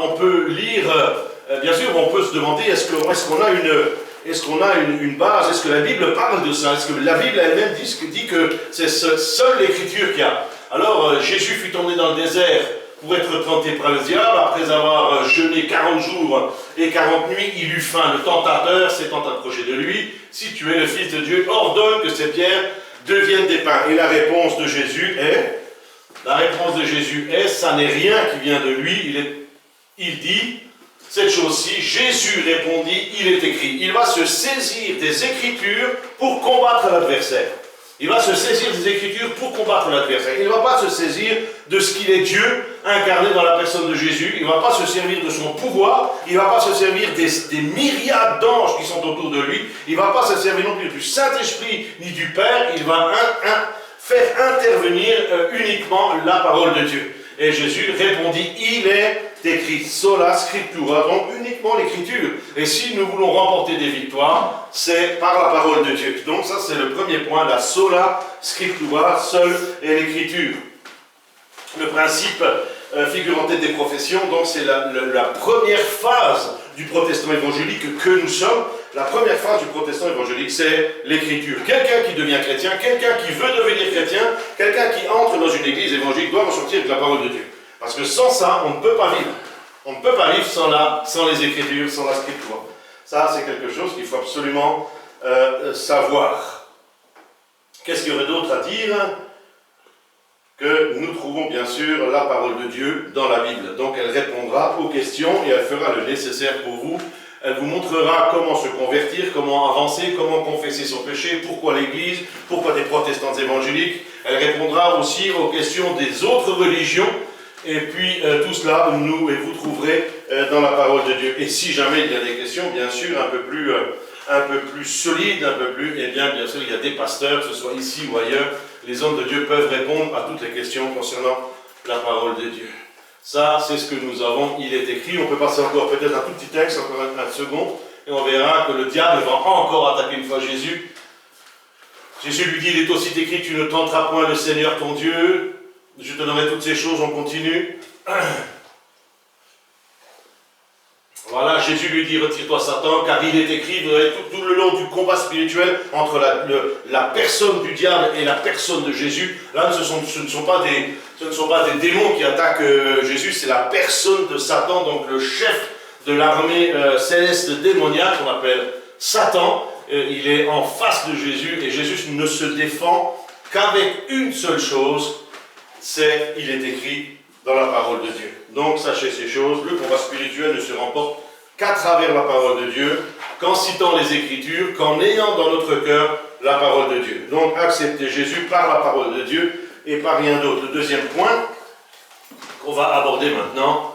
on peut lire, bien sûr, on peut se demander, est-ce qu'on a une base? Est-ce que la Bible parle de ça? Est-ce que la Bible elle-même dit que c'est seule l'Écriture qu'il y a? Alors, Jésus fut emmené dans le désert pour être tenté par le diable. Après avoir jeûné 40 jours et 40 nuits, il eut faim. Le tentateur s'étant approché de lui. Si tu es le Fils de Dieu, ordonne que ces pierres deviennent des pains. Et la réponse de Jésus est, ça n'est rien qui vient de lui. Il dit, cette chose-ci, Jésus répondit, il est écrit. Il va se saisir des Écritures pour combattre l'adversaire. Il va se saisir des Écritures pour combattre l'adversaire. Il ne va pas se saisir de ce qu'il est Dieu incarné dans la personne de Jésus. Il ne va pas se servir de son pouvoir. Il ne va pas se servir des myriades d'anges qui sont autour de lui. Il ne va pas se servir non plus du Saint-Esprit ni du Père. Il va faire intervenir uniquement la parole de Dieu. Et Jésus répondit, il est écrit, sola scriptura, donc uniquement l'écriture. Et si nous voulons remporter des victoires, c'est par la parole de Dieu. Donc ça c'est le premier point, la sola scriptura, seule est l'écriture. Le principe figure en tête des professions, donc c'est la première phase du protestant évangélique que nous sommes. La première phase du protestant évangélique, c'est l'écriture. Quelqu'un qui devient chrétien, quelqu'un qui veut devenir chrétien, quelqu'un qui entre dans une église évangélique doit ressortir avec la parole de Dieu. Parce que sans ça, on ne peut pas vivre. On ne peut pas vivre sans les Écritures, sans la Scripture. Ça, c'est quelque chose qu'il faut absolument savoir. Qu'est-ce qu'il y aurait d'autre à dire? Que nous trouvons bien sûr la parole de Dieu dans la Bible. Donc elle répondra aux questions et elle fera le nécessaire pour vous. Elle vous montrera comment se convertir, comment avancer, comment confesser son péché, pourquoi l'Église, pourquoi des protestants évangéliques. Elle répondra aussi aux questions des autres religions. Et puis tout cela, vous trouverez dans la parole de Dieu. Et si jamais il y a des questions, bien sûr, un peu plus solides, eh bien sûr, il y a des pasteurs, que ce soit ici ou ailleurs, les hommes de Dieu peuvent répondre à toutes les questions concernant la parole de Dieu. Ça, c'est ce que nous avons, il est écrit. On peut passer encore peut-être un tout petit texte, encore un second, et on verra que le diable va encore attaquer une fois Jésus. Jésus lui dit, il est aussi écrit, tu ne tenteras point le Seigneur ton Dieu. Je te donnerai toutes ces choses, on continue. Voilà, Jésus lui dit, retire-toi Satan, car il est écrit, vous avez tout le long du combat spirituel entre la personne du diable et la personne de Jésus. Là, ce ne sont pas des démons qui attaquent Jésus, c'est la personne de Satan, donc le chef de l'armée céleste démoniaque, qu'on appelle Satan. Il est en face de Jésus, et Jésus ne se défend qu'avec une seule chose, c'est, il est écrit dans la parole de Dieu. Donc, sachez ces choses, le combat spirituel ne se remporte qu'à travers la parole de Dieu, qu'en citant les Écritures, qu'en ayant dans notre cœur la parole de Dieu. Donc, acceptez Jésus par la parole de Dieu et par rien d'autre. Le deuxième point qu'on va aborder maintenant,